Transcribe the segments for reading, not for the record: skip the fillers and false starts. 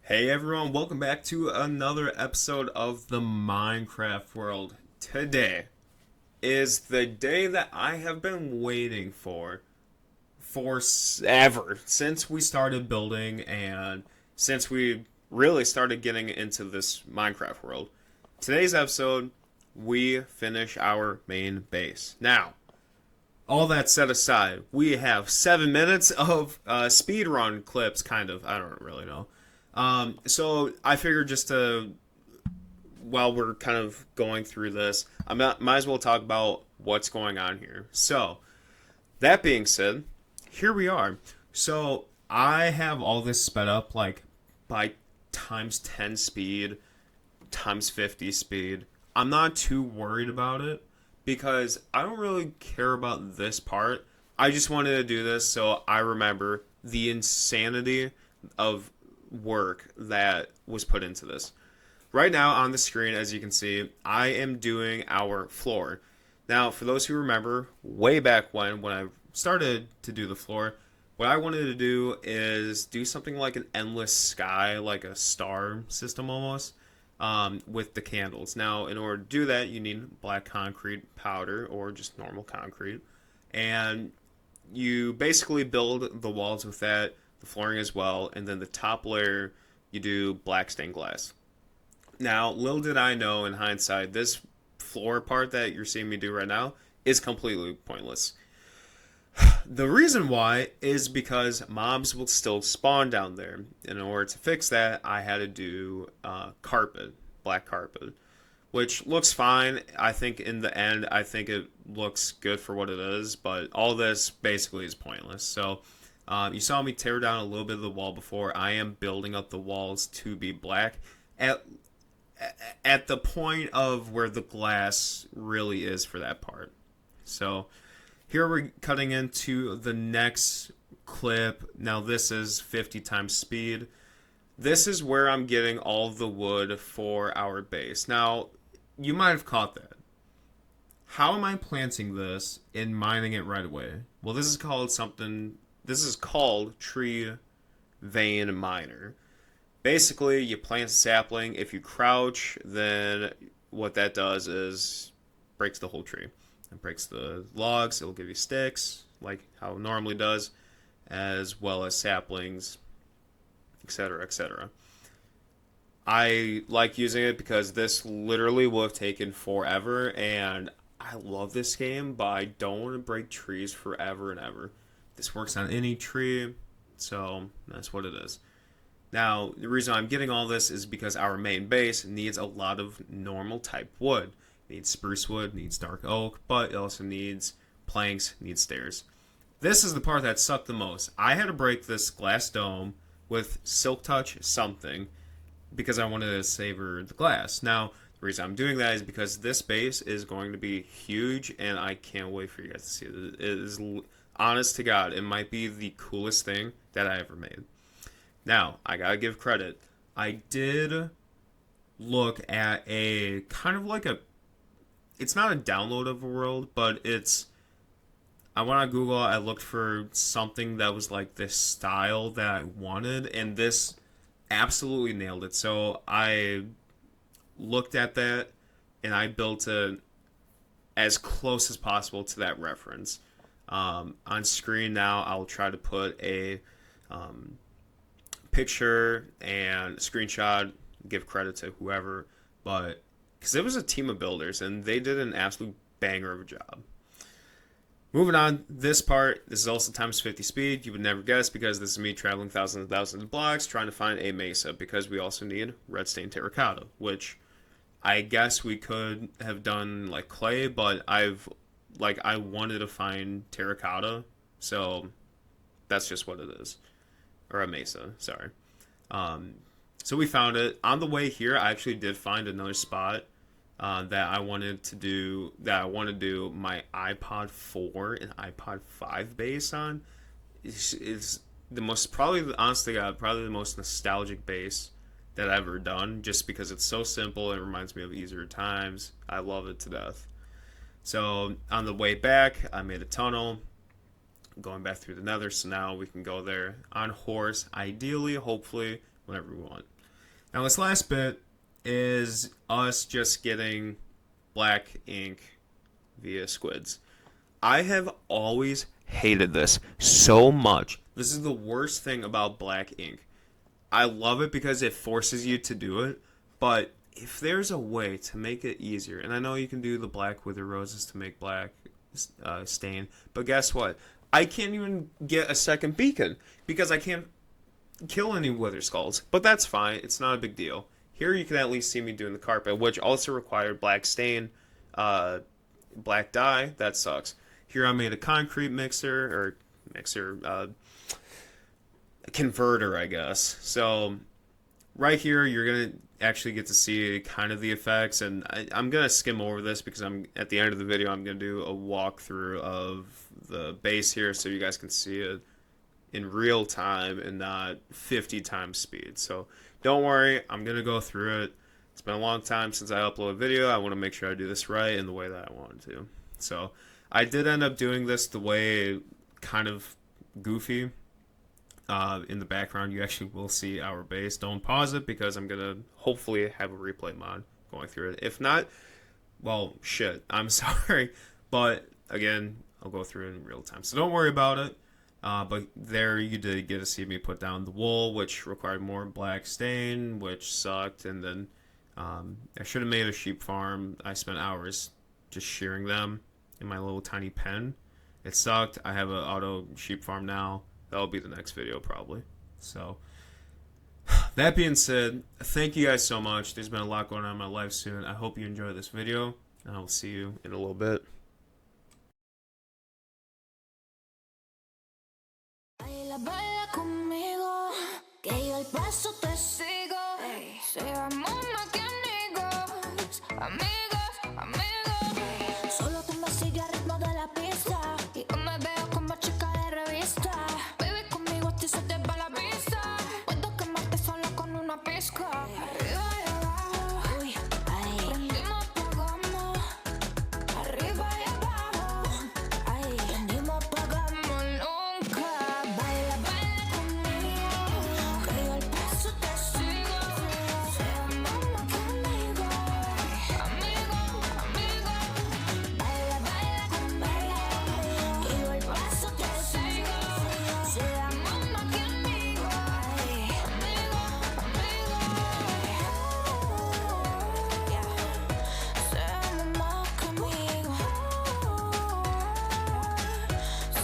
Hey everyone, welcome back to another episode of the Minecraft world. Today is the day that I have been waiting for ever since we started building and since we really started getting into this Minecraft world. Today's episode, we finish our main base. Now, all that set aside, we have 7 minutes of speed run clips, kind of. I don't really know. So I figured just to, while we're kind of going through this, might as well talk about what's going on here. So, that being said, here we are. So, I have all this sped up like by times 10 speed, times 50 speed. I'm not too worried about it because I don't really care about this part. I just wanted to do this so I remember the insanity of work that was put into this. Right now on the screen, as you can see, I am doing our floor. Now, for those who remember, way back when I started to do the floor, what I wanted to do is do something like an endless sky, like a star system almost, with the candles. Now, in order to do that, you need black concrete powder or just normal concrete. And you basically build the walls with that, the flooring as well, and then the top layer you do black stained glass. Now, little did I know in hindsight, this floor part that you're seeing me do right now is completely pointless. The reason why is because mobs will still spawn down there. In order to fix that, I had to do carpet, black carpet, which looks fine. I think in the end, I think it looks good for what it is, but all this basically is pointless. So you saw me tear down a little bit of the wall before. I am building up the walls to be black at at the point of where the glass really is for that part. So here we're cutting into the next clip. Now this is 50 times speed. This is where I'm getting all the wood for our base. Now, you might have caught that. How am I planting this and mining it right away? Well, this is called tree vein miner. Basically, you plant a sapling. If you crouch, then what that does is breaks the whole tree. It breaks the logs. It'll give you sticks, like how it normally does, as well as saplings, etc., etc. I like using it because this literally would have taken forever, and I love this game, but I don't want to break trees forever and ever. This works on any tree, so that's what it is. Now, the reason I'm getting all this is because our main base needs a lot of normal type wood. It needs spruce wood, needs dark oak, but it also needs planks, needs stairs. This is the part that sucked the most. I had to break this glass dome with silk touch something because I wanted to savor the glass. Now, the reason I'm doing that is because this base is going to be huge, and I can't wait for you guys to see it. It is, honest to God, it might be the coolest thing that I ever made. Now, I gotta give credit. I did look at a kind of like a. It's not a download of a world, but it's. I went on Google, I looked for something that was like this style that I wanted, and this absolutely nailed it. So I looked at that and I built it as close as possible to that reference. On screen now, I'll try to put a picture and screenshot, give credit to whoever, but because it was a team of builders and they did an absolute banger of a job. Moving on, this part, this is also times 50 speed. You would never guess because this is me traveling thousands and thousands of blocks trying to find a mesa because we also need red stained terracotta, which I guess we could have done like clay, but I wanted to find terracotta, so that's just what it is. Or a mesa, sorry. Um, so we found it. On the way here, I actually did find another spot that I wanted to do my iPod 4 and iPod 5 base on. Is the most probably honestly God, probably the most nostalgic base that I've ever done just because it's so simple and it reminds me of easier times. I love it to death. So on the way back, I made a tunnel going back through the nether, so now we can go there on horse, ideally, hopefully, whenever we want. Now this last bit is us just getting black ink via squids. I have always hated this so much. This is the worst thing about black ink. I love it because it forces you to do it, but if there's a way to make it easier, and I know you can do the black wither roses to make black stain, but guess what? I can't even get a second beacon because I can't kill any wither skulls, but that's fine. It's not a big deal. Here you can at least see me doing the carpet, which also required black stain, black dye. That sucks. Here I made a concrete converter, I guess. So right here you're gonna actually get to see kind of the effects, and I'm gonna skim over this because I'm at the end of the video. I'm gonna do a walkthrough of the base here so you guys can see it in real time and not 50 times speed. So don't worry, I'm gonna go through it. It's been a long time since I uploaded a video. I want to make sure I do this right in the way that I wanted to. So I did end up doing this the way kind of goofy. In the background you actually will see our base. Don't pause it because I'm gonna hopefully have a replay mod going through it. If not, well, shit, I'm sorry, but again, I'll go through it in real time, so don't worry about it. But there you did get to see me put down the wool, which required more black stain, which sucked. And then I should have made a sheep farm. I spent hours just shearing them in my little tiny pen. It sucked. I have an auto sheep farm now. That'll be the next video probably. So that being said, thank you guys so much. There's been a lot going on in my life soon. I hope you enjoy this video, and I will see you in a little bit. Baila conmigo, que yo el paso te sigo. Seamos más que amigos, amigos, amigos. Solo tú me sigues al ritmo de la pista y yo me veo como chica de revista. Baby, conmigo a ti se te va la vista. Puedo quemarte solo con una pizca. Arriba y abajo, uy, ay. Prendimos, apagamos. Arriba y abajo, ay. Prendimos, apagamos nunca. Baila, baila conmigo, que yo el paso te sigo. Seamos más que amigos, amigos, amigos. Baila, baila conmigo, que yo el paso te sigo. Seamos más que amigos, amigos, amigos. Seamos más que amigos.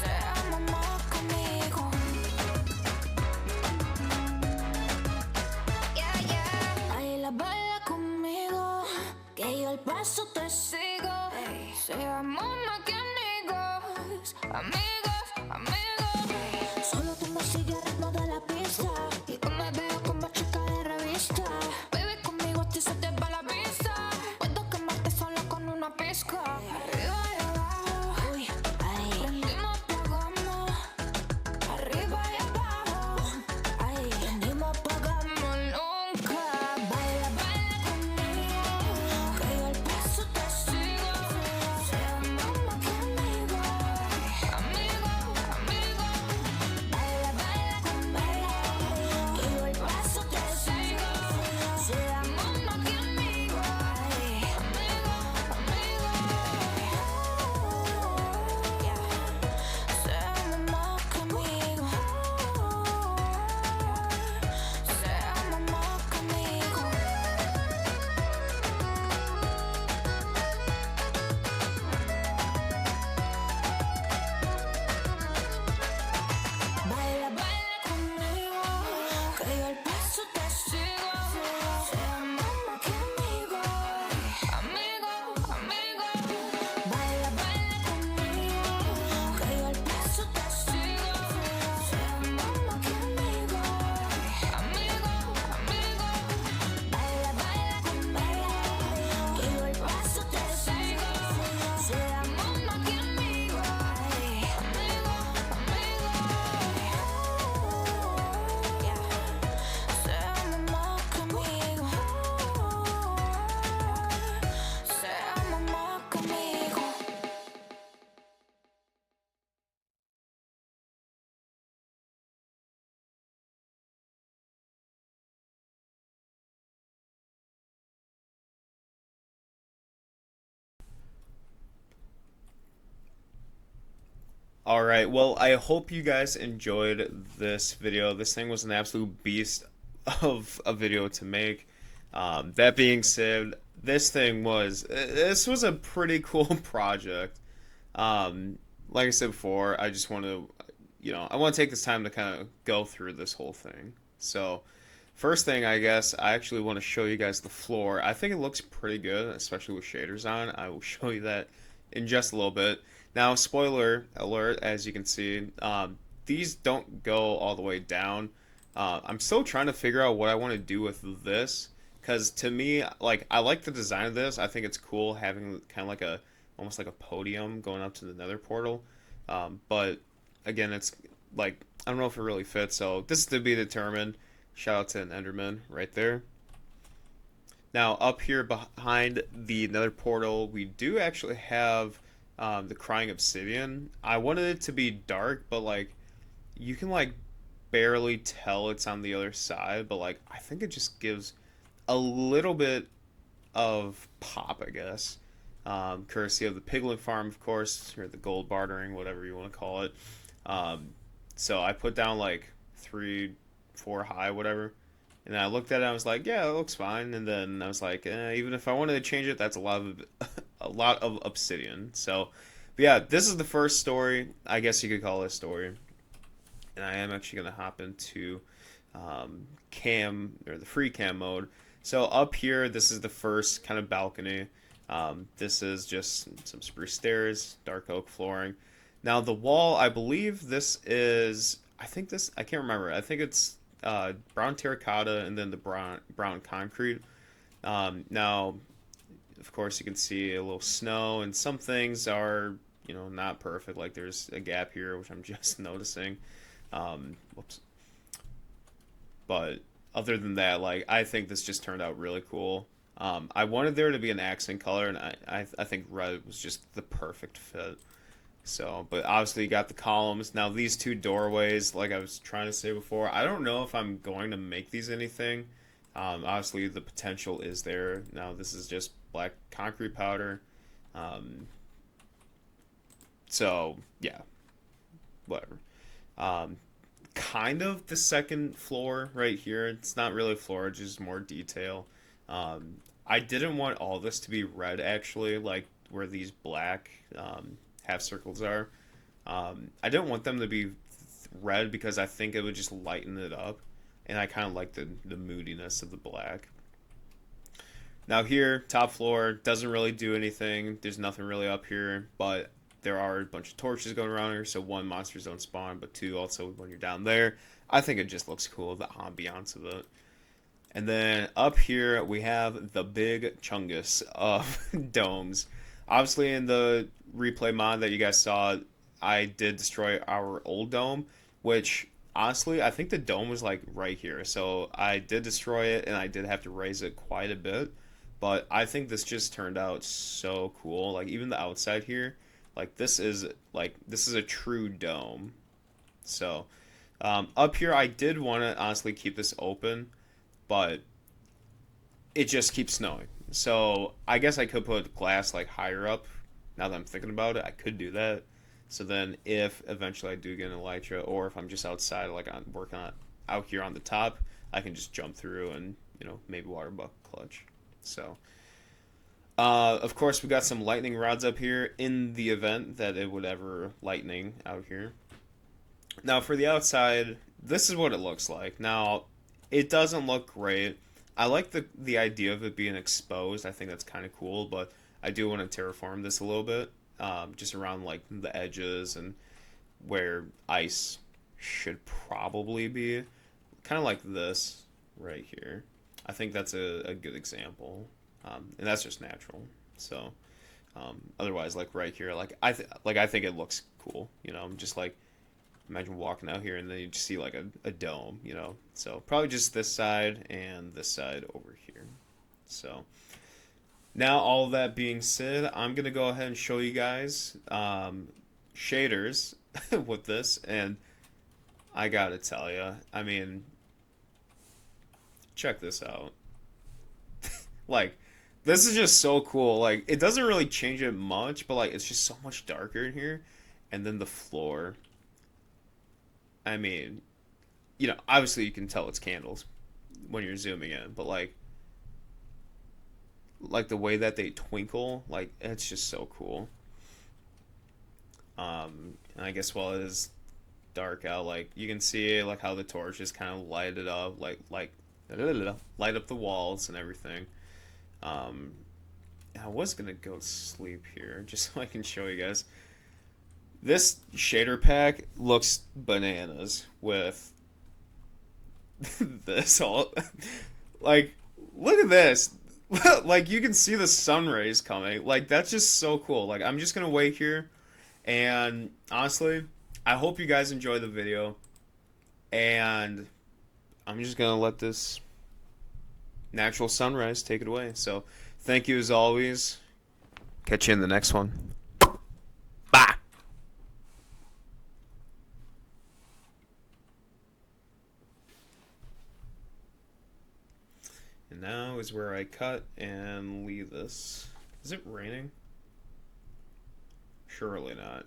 Seamos más que amigos. Yeah, yeah. Baila, baila conmigo, que yo el paso te sigo. Seamos más que amigos, amigos, amigos. Solo tú me sigues al ritmo de la pista y yo me veo como chica de revista. Baby, conmigo a ti se te va la vista. Puedo quemarte solo con una pizca. Arriba y abajo, uy, ay. Prendimos, apagamos. Arriba y abajo, ay. Prendimos, apagamos nunca. Baila, baila conmigo, que yo el paso te sigo. Seamos más que amigos, amigos. All right. Well, I hope you guys enjoyed this video. This thing was an absolute beast of a video to make. That being said, this was a pretty cool project. Like I said before, I just want to, I want to take this time to kind of go through this whole thing. So, first thing, I guess, I actually want to show you guys the floor. I think it looks pretty good, especially with shaders on. I will show you that in just a little bit. Now, spoiler alert, as you can see, these don't go all the way down. I'm still trying to figure out what I want to do with this, because to me, like, I like the design of this. I think it's cool having kind of like almost like a podium going up to the Nether portal. But again, it's like, I don't know if it really fits, so this is to be determined. Shout out to an Enderman right there. Now, up here behind the Nether portal, we do actually have the Crying Obsidian. I wanted it to be dark, but like, you can like barely tell it's on the other side, but like, I think it just gives a little bit of pop, I guess. Courtesy of the Piglin farm, of course, or the gold bartering, whatever you want to call it. So I put down like 3, 4 high, whatever. And I looked at it, and I was like, yeah, it looks fine. And then I was like, even if I wanted to change it, that's a lot of a lot of obsidian. So, but yeah, this is the first story. I guess you could call it a story. And I am actually gonna hop into cam or the free cam mode. So up here, this is the first kind of balcony. This is just some spruce stairs, dark oak flooring. Now the wall, I believe this is, I can't remember. I think it's brown terracotta and then the brown concrete. Now, of course, you can see a little snow, and some things are, not perfect. Like there's a gap here, which I'm just noticing. Whoops. But other than that, like I think this just turned out really cool. I wanted there to be an accent color, and I think red was just the perfect fit. So, but obviously you got the columns. Now these two doorways, like I was trying to say before, I don't know if I'm going to make these anything. Obviously the potential is there. Now this is just black concrete powder. So yeah, whatever. Kind of the second floor right here. It's not really a floor, it's just more detail. I didn't want all this to be red actually, like where these black half circles are. I didn't want them to be red because I think it would just lighten it up, and I kind of like the moodiness of the black. Now here, top floor, doesn't really do anything. There's nothing really up here, but there are a bunch of torches going around here, so one, monsters don't spawn, but two, also when you're down there, I think it just looks cool, the ambiance of it. And then up here, we have the big chungus of domes. Obviously, in the replay mod that you guys saw, I did destroy our old dome, which, honestly, I think the dome was, like, right here. So I did destroy it, and I did have to raise it quite a bit. But I think this just turned out so cool. Like, even the outside here, like, this is a true dome. So, up here, I did want to, honestly, keep this open, but it just keeps snowing. So I guess I could put glass like higher up. Now that I'm thinking about it, I could do that. So then if eventually I do get an elytra, or if I'm just outside like I'm working on out here on the top, I can just jump through and maybe water bucket clutch. So of course we got some lightning rods up here in the event that it would ever lightning out here. Now for the outside, this is what it looks like. Now it doesn't look great. I like the idea of it being exposed. I think that's kind of cool, but I do want to terraform this a little bit, just around like the edges and where ice should probably be, kind of like this right here. I think that's a good example, and that's just natural. So otherwise, like right here, like I think it looks cool. Just like. Imagine walking out here and then you just see like a dome, So probably just this side and this side over here. So now all of that being said, I'm going to go ahead and show you guys shaders with this. And I got to tell you, I mean, check this out. Like, this is just so cool. Like, it doesn't really change it much, but like, it's just so much darker in here. and then the floor. I mean, obviously you can tell it's candles when you're zooming in, but like the way that they twinkle, like it's just so cool. And I guess while it is dark out, like you can see like how the torches kind of light it up, like light up the walls and everything. Um, I was gonna go to sleep here just so I can show you guys. This shader pack looks bananas with this all. Like, look at this. Like you can see the sun rays coming. Like that's just so cool. Like I'm just gonna wait here, and honestly, I hope you guys enjoy the video, and I'm just gonna let this natural sunrise take it away. So, thank you as always. Catch you in the next one. Bye. And now is where I cut and leave this. Is it raining? Surely not.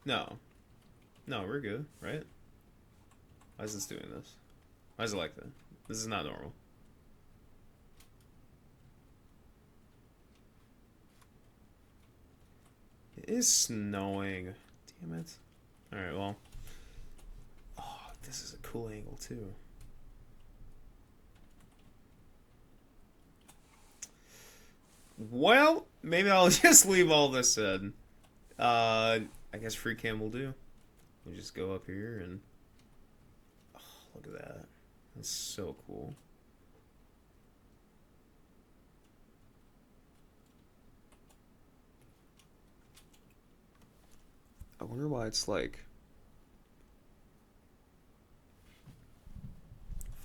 No. No, we're good, right? Why is this doing this? Why is it like that? This is not normal. It is snowing. Damn it. Alright, well. Oh, this is a cool angle, too. Well, maybe I'll just leave all this in. I guess free cam will do. We'll just go up here and... Oh, look at that. That's so cool. I wonder why it's like...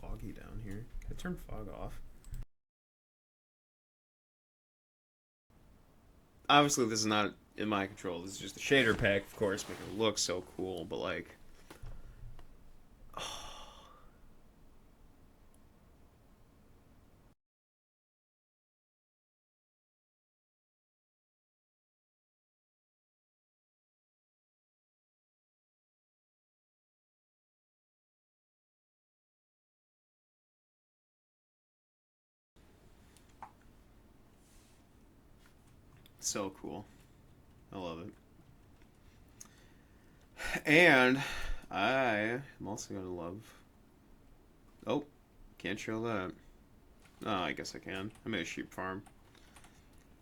foggy down here. Can I turn fog off? Obviously, this is not in my control. This is just a shader pack, of course, making it look so cool, but like... So cool. I love it. And I am also going to love... Oh, can't show that. Oh, I guess I can. I made a sheep farm.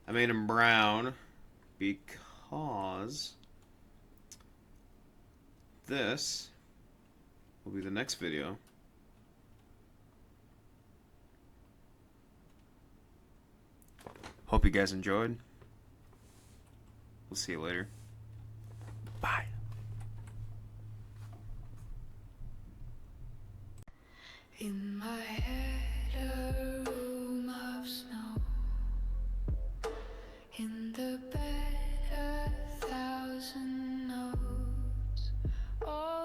I made him brown because this will be the next video. Hope you guys enjoyed. We'll see you later. Bye. In my head, a room of snow. In the bed, 1,000 notes. All